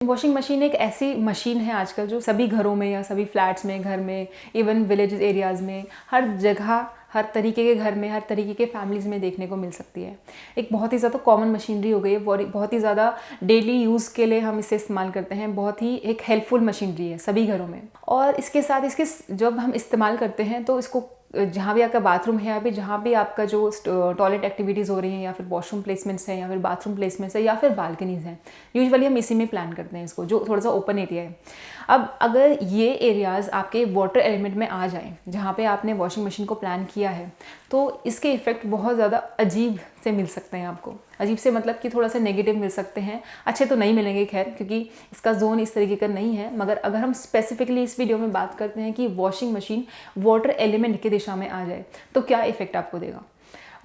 Washing machine एक ऐसी machine है आजकल जो सभी घरों में या सभी फ्लैट्स में, घर में, इवन विलेज एरियाज़ में, हर जगह, हर तरीके के घर में, हर तरीके के फैमिलीज़ में देखने को मिल सकती है। एक बहुत ही ज़्यादा कॉमन मशीनरी हो गई है, बहुत ही ज़्यादा डेली यूज़ के लिए हम इसे इस्तेमाल करते हैं। बहुत ही एक हेल्पफुल मशीनरी है सभी घरों में। और इसके साथ इसके जब हम इस्तेमाल करते हैं तो इसको जहाँ भी आपका बाथरूम है या फिर जहाँ भी आपका जो टॉयलेट एक्टिविटीज़ हो रही हैं या फिर वॉशरूम प्लेसमेंट्स हैं या फिर बाथरूम प्लेसमेंट्स है या फिर बालकनीज़ हैं, यूजुअली हम इसी में प्लान करते हैं इसको, जो थोड़ा सा ओपन एरिया है। अब अगर ये एरियाज़ आपके वाटर एलिमेंट में आ जाएं जहाँ पे आपने वॉशिंग मशीन को प्लान किया है, तो इसके इफ़ेक्ट बहुत ज़्यादा अजीब से मिल सकते हैं आपको। अजीब से मतलब कि थोड़ा सा नेगेटिव मिल सकते हैं, अच्छे तो नहीं मिलेंगे खैर, क्योंकि इसका जोन इस तरीके का नहीं है। मगर अगर हम स्पेसिफिकली इस वीडियो में बात करते हैं कि वॉशिंग मशीन वाटर एलिमेंट की दिशा में आ जाए तो क्या इफ़ेक्ट आपको देगा।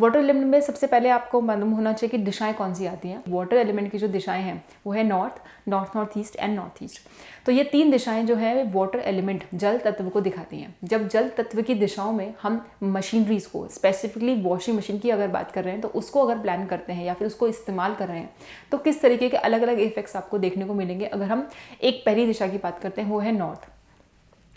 वाटर एलिमेंट में सबसे पहले आपको मालूम होना चाहिए कि दिशाएं कौन सी आती हैं। वाटर एलिमेंट की जो दिशाएं हैं वो है north, north east and north east. तो ये तीन दिशाएं जो है वाटर एलिमेंट जल तत्व को दिखाती हैं। जब जल तत्व की दिशाओं में हम मशीनरीज को, स्पेसिफिकली वॉशिंग मशीन की अगर बात कर रहे हैं, तो उसको अगर प्लान करते हैं या फिर उसको इस्तेमाल कर रहे हैं तो किस तरीके के अलग अलग इफेक्ट्स आपको देखने को मिलेंगे। अगर हम एक पहली दिशा की बात करते हैं वो है नॉर्थ।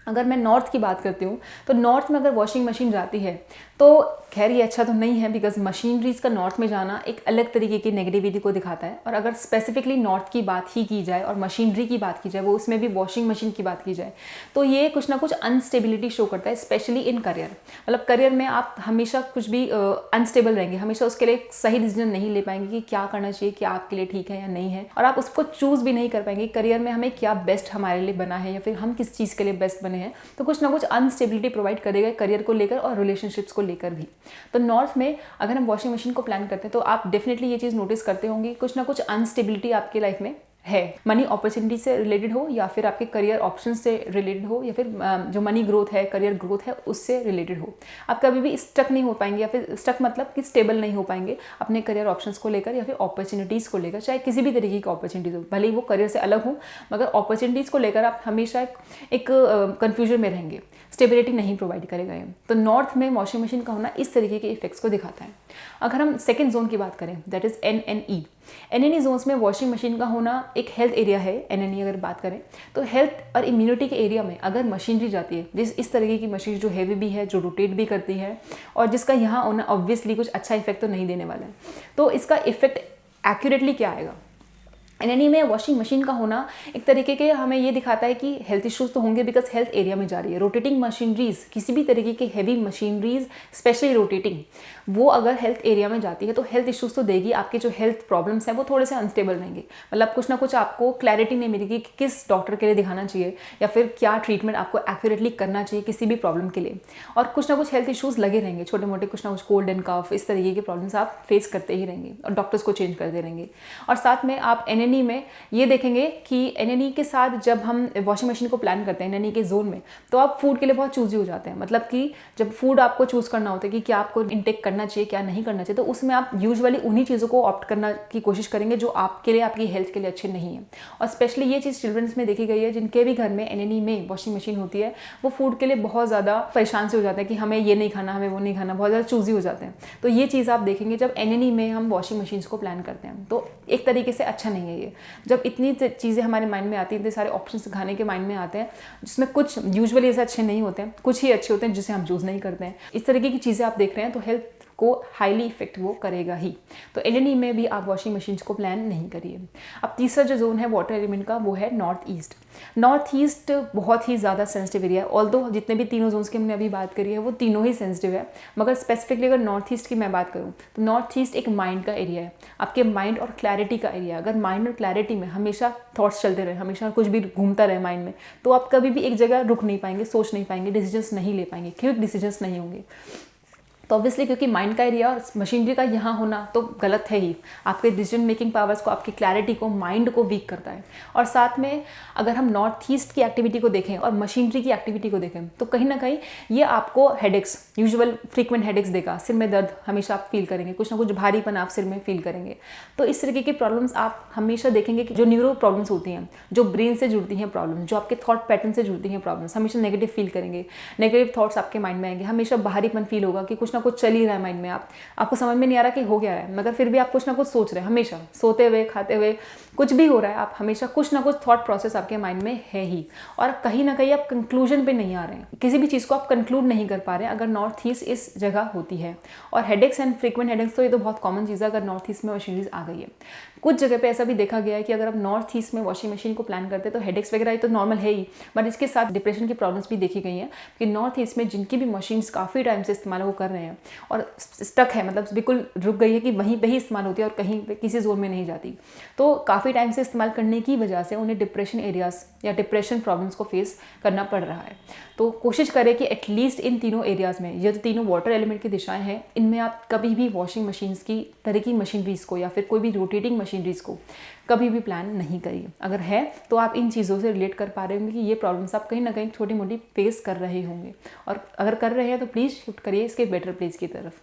अगर मैं नॉर्थ की बात करती हूँ तो नॉर्थ में अगर वॉशिंग मशीन जाती है तो खैर ये अच्छा तो नहीं है, बिकॉज मशीनरीज का नॉर्थ में जाना एक अलग तरीके की नेगेटिविटी को दिखाता है। और अगर स्पेसिफिकली नॉर्थ की बात ही की जाए और मशीनरी की बात की जाए, वो उसमें भी वॉशिंग मशीन की बात की जाए, तो ये कुछ ना कुछ अनस्टेबिलिटी शो करता है, स्पेशली इन करियर। मतलब करियर में आप हमेशा कुछ भी अनस्टेबल रहेंगे, हमेशा उसके लिए एक सही डिसीजन नहीं ले पाएंगे कि क्या करना चाहिए, क्या आपके लिए ठीक है या नहीं है, और आप उसको चूज भी नहीं कर पाएंगे करियर में हमें क्या बेस्ट हमारे लिए बना है या फिर हम किस चीज़ के लिए बेस्ट बने हैं। तो कुछ ना कुछ अनस्टेबिलिटी प्रोवाइड करेगा करियर को लेकर और रिलेशनशिप्स को लेकर भी। तो नॉर्थ में अगर हम वॉशिंग मशीन को प्लान करते हैं तो आप डेफिनेटली ये चीज़ नोटिस करते होंगे, कुछ ना कुछ अनस्टेबिलिटी आपकी लाइफ में है। मनी अपॉर्चुनिटी से रिलेटेड हो या फिर आपके करियर ऑप्शन से रिलेटेड हो या फिर जो मनी ग्रोथ है, करियर ग्रोथ है, उससे रिलेटेड हो। आप कभी भी स्टक नहीं हो पाएंगे, या फिर स्टक मतलब कि स्टेबल नहीं हो पाएंगे अपने करियर ऑप्शंस को लेकर या फिर अपॉर्चुनिटीज़ को लेकर, चाहे किसी भी तरीके की अपॉर्चुनिटीज़ हो, भले ही वो करियर से अलग हो, मगर अपॉर्चुनिटीज़ को लेकर आप हमेशा एक कन्फ्यूजन में रहेंगे, स्टेबिलिटी नहीं प्रोवाइड करेगा ये। तो नॉर्थ में वॉशिंग मशीन का होना इस तरीके के इफेक्ट्स को दिखाता है। अगर हम सेकेंड जोन की बात करें, दैट इज NNE जोन्स में वॉशिंग मशीन का होना एक हेल्थ एरिया है। NNE अगर बात करें तो हेल्थ और इम्यूनिटी के एरिया में अगर मशीनरी जाती है, इस तरीके की मशीन जो हैवी भी है, जो रोटेट भी करती है और जिसका यहाँ होना ऑब्वियसली कुछ अच्छा इफेक्ट तो नहीं देने वाला है, तो इसका इफेक्ट एक्यूरेटली क्या आएगा। NNE में वॉशिंग मशीन का होना एक तरीके के हमें ये दिखाता है कि हेल्थ इश्यूज तो होंगे, बिकॉज हेल्थ एरिया में जा रही है। रोटेटिंग मशीनरीज, किसी भी तरीके की हैवी मशीनरीज, स्पेशली रोटेटिंग, वो अगर हेल्थ एरिया में जाती है तो हेल्थ इश्यूज तो देगी। आपके जो हेल्थ प्रॉब्लम्स हैं वो थोड़े से अनस्टेबल रहेंगे, मतलब कुछ ना कुछ आपको क्लैरिटी नहीं मिलेगी कि किस डॉक्टर के लिए दिखाना चाहिए या फिर क्या ट्रीटमेंट आपको एक्यूरेटली करना चाहिए किसी भी प्रॉब्लम के लिए। और कुछ ना कुछ हेल्थ इश्यूज लगे रहेंगे, छोटे मोटे कुछ ना कुछ कोल्ड एंड कफ, इस तरीके के प्रॉब्लम्स आप फेस करते ही रहेंगे और डॉक्टर्स को चेंज करते रहेंगे। और साथ में आप NNE में ये देखेंगे कि NNE के साथ जब हम वॉशिंग मशीन को प्लान करते हैं NNE के जोन में, तो आप फूड के लिए बहुत चूजी हो जाते हैं। मतलब कि जब फूड आपको चूज करना होता है कि क्या आपको इनटेक करना चाहिए, क्या नहीं करना चाहिए, तो उसमें आप यूजुअली उन्हीं चीज़ों को ऑप्ट करना की कोशिश करेंगे जो आपके लिए, आपकी हेल्थ के लिए अच्छे नहीं है। और स्पेशली ये चीज़ चिल्ड्रंस में देखी गई है, जिनके भी घर में NNE में वॉशिंग मशीन होती है, वो फूड के लिए बहुत ज़्यादा परेशान से हो जाते हैं कि हमें ये नहीं खाना, हमें वो नहीं खाना, बहुत ज़्यादा चूजी हो जाते हैं। तो ये चीज़ आप देखेंगे जब NNE में हम वॉशिंग मशीन को प्लान करते हैं, तो एक तरीके से अच्छा नहीं है ये। जब इतनी चीज़ें हमारे माइंड में आती हैं, इतने सारे ऑप्शंस खाने के माइंड में आते हैं, जिसमें कुछ यूजुअली ऐसे अच्छे नहीं होते हैं, कुछ ही अच्छे होते हैं जिसे हम चूज़ नहीं करते हैं। इस तरीके की चीज़ें आप देख रहे हैं तो हेल्थ को हाईली इफेक्ट वो करेगा ही। तो NNE में भी आप वॉशिंग मशीन्स को प्लान नहीं करिए। अब तीसरा जो जोन है वाटर एलिमेंट का वो है नॉर्थ ईस्ट बहुत ही ज़्यादा सेंसिटिव एरिया है। ऑल्दो जितने भी तीनों जोन्स की हमने अभी बात करी है वो तीनों ही सेंसिटिव है, मगर स्पेसिफिकली अगर नॉर्थ ईस्ट की मैं बात करूँ तो नॉर्थ ईस्ट एक माइंड का एरिया है, आपके माइंड और क्लैरिटी का एरिया। अगर माइंड और क्लैरिटी में हमेशा थॉट्स चलते रहे, हमेशा कुछ भी घूमता रहे माइंड में, तो आप कभी भी एक जगह रुक नहीं पाएंगे, सोच नहीं पाएंगे, डिसीजंस नहीं ले पाएंगे, क्विक डिसीजंस नहीं होंगे। तो ऑब्वियसली क्योंकि माइंड का एरिया और मशीनरी का यहाँ होना तो गलत है ही, आपके डिसीजन मेकिंग पावर्स को, आपकी क्लैरिटी को, माइंड को वीक करता है। और साथ में अगर हम नॉर्थ ईस्ट की एक्टिविटी को देखें और मशीनरी की एक्टिविटी को देखें तो कहीं ना कहीं ये आपको हेडेक्स, यूजुअल फ्रीक्वेंट हेडेक्स देगा। सिर में दर्द हमेशा आप फील करेंगे, कुछ ना कुछ भारीपन आप सिर में फील करेंगे। तो इस तरीके की प्रॉब्लम्स आप हमेशा देखेंगे कि जो न्यूरो प्रॉब्लम्स होती हैं, जो ब्रेन से जुड़ती हैं प्रॉब्लम, जो आपके थॉट पैटर्न से जुड़ती हैं प्रॉब्लम्स, हमेशा नेगेटिव फील करेंगे, नेगेटिव थॉट्स आपके माइंड में आएंगे, हमेशा भारीपन फील होगा कि कुछ ना कुछ चल ही रहा है माइंड में, आपको समझ में नहीं आ रहा कि हो क्या रहा है, मगर फिर भी आप कुछ ना कुछ सोच रहे हैं हमेशा, सोते हुए, खाते हुए, कुछ भी हो रहा है, आप हमेशा कुछ ना कुछ थॉट प्रोसेस आपके माइंड में है ही, और कहीं ना कहीं आप कंक्लूजन पे नहीं आ रहे हैं, किसी भी चीज़ को आप कंक्लूड नहीं कर पा रहे हैं अगर नॉर्थ ईस्ट इस जगह होती है। और हेडेक्स एंड फ्रीक्वेंट हेडेक्स तो ये तो बहुत कॉमन चीज़ है अगर नॉर्थ ईस्ट में मशीनरीज आ गई है। कुछ जगह पे ऐसा भी देखा गया है कि अगर आप नॉर्थ ईस्ट में वॉशिंग मशीन को प्लान करते हैं तो हेडेक्स वगैरह ये तो नॉर्मल है ही, बट इसके साथ डिप्रेशन की प्रॉब्लम्स भी देखी गई हैं कि नॉर्थ ईस्ट में जिनकी भी मशीन्स काफ़ी टाइम से इस्तेमाल वो कर रहे हैं और स्टक है, मतलब बिल्कुल रुक गई है कि वहीं पे ही इस्तेमाल होती है और कहीं पे किसी जोन में नहीं जाती, तो काफ़ी टाइम से इस्तेमाल करने की वजह से उन्हें डिप्रेशन एरियाज या डिप्रेशन प्रॉब्लम्स को फेस करना पड़ रहा है। तो कोशिश करें कि एटलीस्ट इन तीनों एरियाज़ में, ये जो तीनों वाटर एलिमेंट की दिशाएं हैं, इनमें आप कभी भी वॉशिंग मशीन्स की तरह की मशीनरीज को या फिर कोई भी रोटेटिंग मशीनरीज को कभी भी प्लान नहीं करिए। अगर है तो आप इन चीज़ों से रिलेट कर पा रहे होंगे कि ये प्रॉब्लम्स आप कहीं ना कहीं छोटी मोटी फेस कर रहे होंगे, और अगर कर रहे हैं तो प्लीज़ शिफ्ट करिए इसके बेटर प्लेस की तरफ।